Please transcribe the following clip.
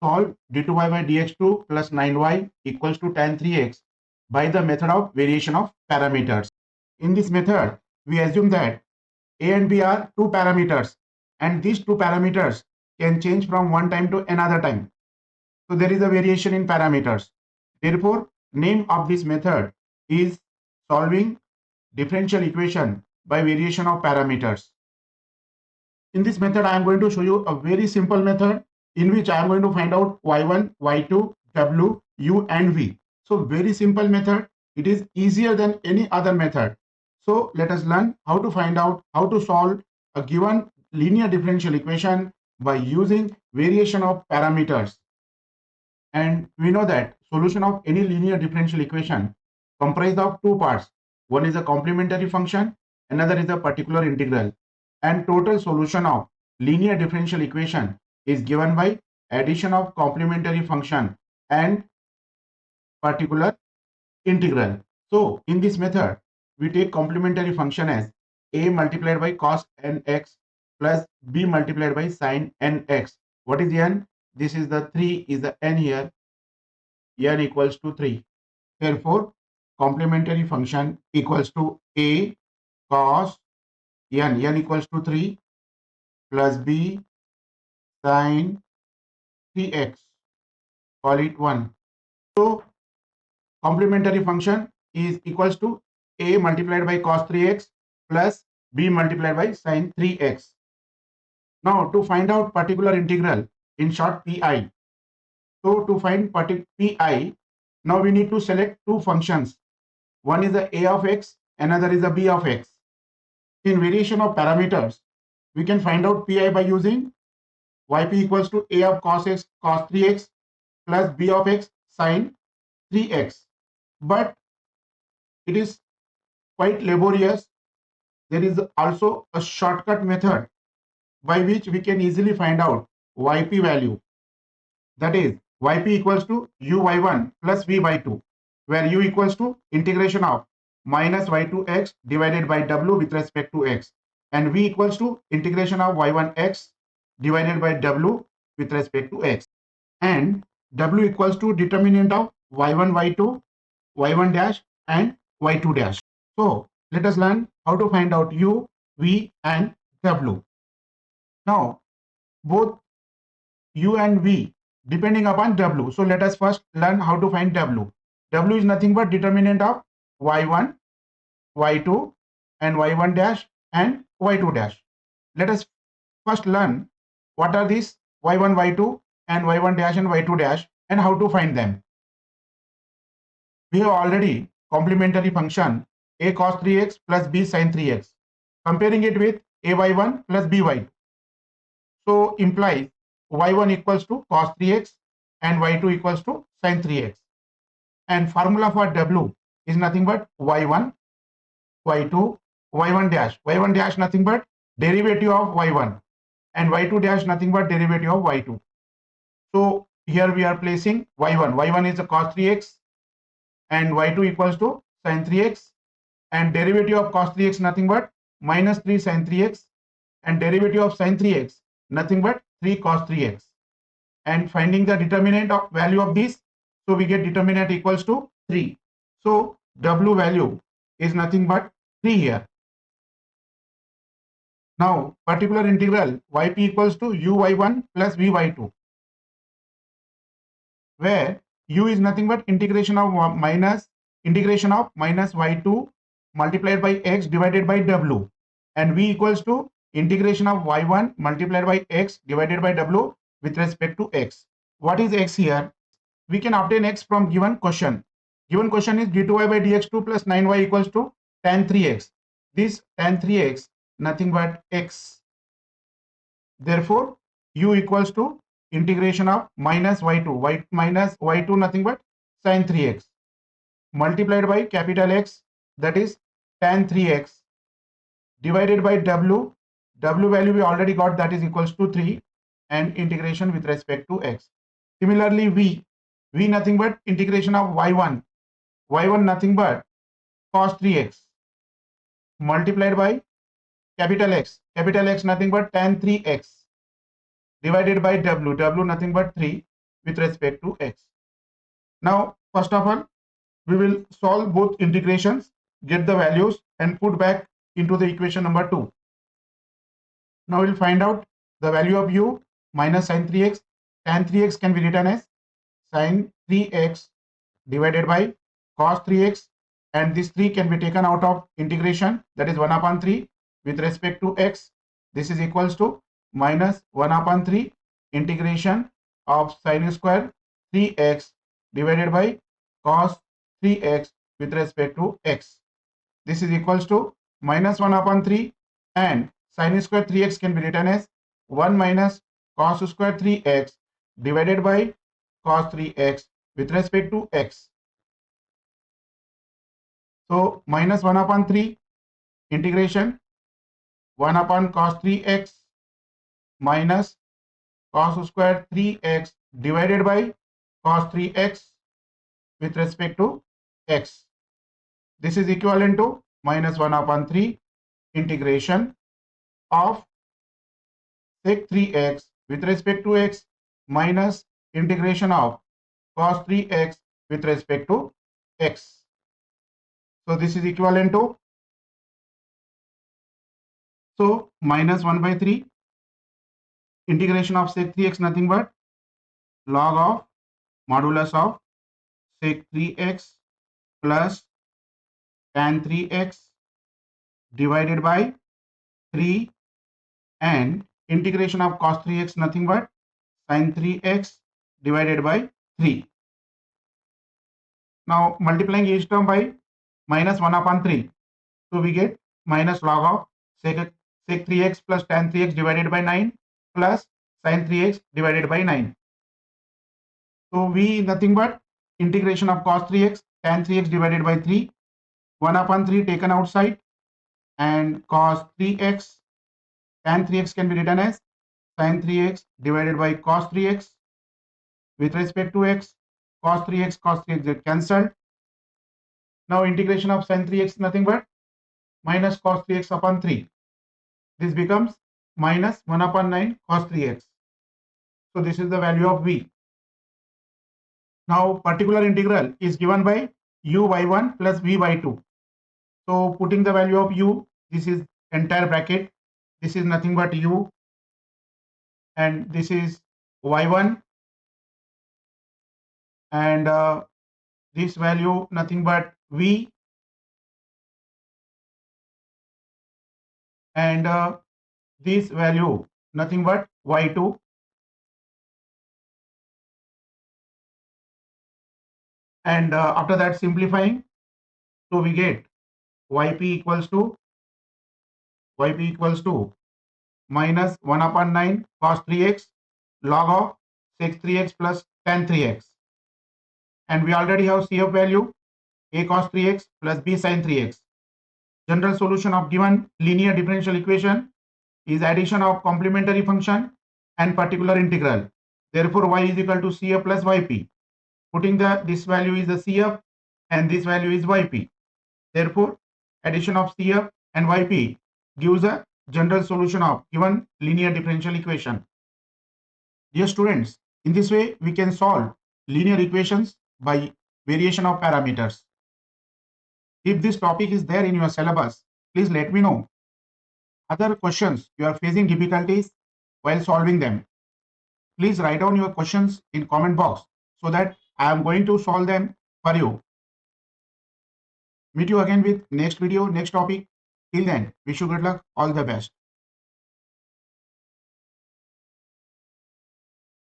solve d2y by dx2 plus 9y equals to tan 3x by the method of variation of parameters. In this method, we assume that a and b are two parameters, and these two parameters can change from one time to another time. So there is a variation in parameters. Therefore, name of this method is solving differential equation by variation of parameters. In this method, I am going to show you a very simple method in which I am going to find out y1, y2, w, u and v. So very simple method. It is easier than any other method. So let us learn how to find out how to solve a given linear differential equation by using variation of parameters. And we know that solution of any linear differential equation comprised of two parts. One is a complementary function, another is a particular integral. And total solution of linear differential equation is given by addition of complementary function and particular integral. So in this method, we take complementary function as a multiplied by cos nx plus b multiplied by sin nx. What is n? This is the 3 is the n here. N equals to 3. Therefore, complementary function equals to a cos n equals to 3 plus b sin 3x. Call it 1. So, complementary function is equals to a multiplied by cos 3x plus b multiplied by sin 3x. Now, to find out particular integral, in short pi. So, to find pi, now we need to select two functions. One is the a of x, another is the b of x. In variation of parameters, we can find out pi by using yp equals to a of cos x cos 3x plus b of x sin 3x. But it is quite laborious. There is also a shortcut method by which we can easily find out yp value. That is yp equals to uy1 plus vy2, where u equals to integration of minus y2x divided by w with respect to x, and v equals to integration of y1x divided by w with respect to x, and w equals to determinant of y1, y2, y1 dash and y2 dash. So let us learn how to find out u, v and w. Now both u and v depending upon w. So let us first learn how to find w. W is nothing but determinant of y1, y2 and y1 dash and y2 dash. Let us first learn what are these y1, y2 and y1 dash and y2 dash and how to find them. We have already complementary function a cos 3x plus b sin 3x, comparing it with a y1 plus b y2. So implies y1 equals to cos 3x and y2 equals to sin 3x. And formula for w is nothing but y1, y2, y1 dash. Y1 dash nothing but derivative of y1 and y2 dash nothing but derivative of y2. So here we are placing y1. y1 is a cos 3x and y2 equals to sin 3x, and derivative of cos 3x nothing but minus 3 sin 3x, and derivative of sin 3x nothing but 3 cos 3x. And finding the determinant of value of this, so we get determinant equals to 3. So w value is nothing but 3 here. Now particular integral yp equals to uy1 plus vy2, where u is nothing but integration of minus y2 multiplied by x divided by w, and v equals to integration of y1 multiplied by x divided by w with respect to x. What is x here? We can obtain x from given question. Given question is d2y by dx2 plus 9y equals to tan 3x. This tan 3x nothing but x. Therefore, u equals to integration of minus y2 minus y2 nothing but sin 3x multiplied by capital X, that is tan 3x, divided by w. W value we already got, that is equals to 3, and integration with respect to x. Similarly, v nothing but integration of y1 nothing but cos 3x multiplied by capital X nothing but tan 3x divided by w nothing but 3, with respect to x. Now, first of all, we will solve both integrations, get the values and put back into the equation number 2. Now we'll find out the value of u minus sine 3x. Tan 3x can be written as sine 3x divided by cos 3x, and this 3 can be taken out of integration, that is 1 upon 3 with respect to x. This is equals to minus 1 upon 3 integration of sine square 3x divided by cos 3x with respect to x. This is equals to minus 1 upon 3, and sine square 3x can be written as 1 minus cos square 3x divided by cos 3x with respect to x. So minus 1 upon 3 integration 1 upon cos 3x minus cos square 3x divided by cos 3x with respect to x. This is equivalent to minus 1 upon 3 integration of sec 3x with respect to x minus integration of cos 3x with respect to x. So this is equivalent to, so minus 1 by 3 integration of sec 3x nothing but log of modulus of sec 3x plus tan 3x divided by 3, and integration of cos 3x nothing but sin 3x divided by 3. Now multiplying each term by minus 1 upon 3. So we get minus log of sec 3x plus tan 3x divided by 9 plus sin 3x divided by 9. So we nothing but integration of cos 3x tan 3x divided by 3, 1 upon 3 taken outside, and cos 3x tan 3x can be written as sin 3x divided by cos 3x with respect to x. Cos 3x get cancelled. Now integration of sin 3x nothing but minus cos 3x upon 3. This becomes minus 1 upon 9 cos 3x. So this is the value of v. Now particular integral is given by u by 1 plus v by 2. So putting the value of u, this is entire bracket, this is nothing but u, and this is y1, and this value nothing but v, and this value nothing but y2, and after that simplifying, so we get yp equals to minus 1 upon 9 cos 3x log of sec 3x plus tan 3x, and we already have CF value a cos 3x plus b sin 3x. General solution of given linear differential equation is addition of complementary function and particular integral. Therefore y is equal to CF plus yp. Putting this value is the CF and this value is yp. Therefore addition of CF and yp gives a general solution of given linear differential equation. Dear students, in this way we can solve linear equations by variation of parameters. If this topic is there in your syllabus, please let me know. Other questions you are facing difficulties while solving them, please write down your questions in comment box so that I am going to solve them for you. Meet you again with next video, next topic. Till then, wish you good luck. All the best.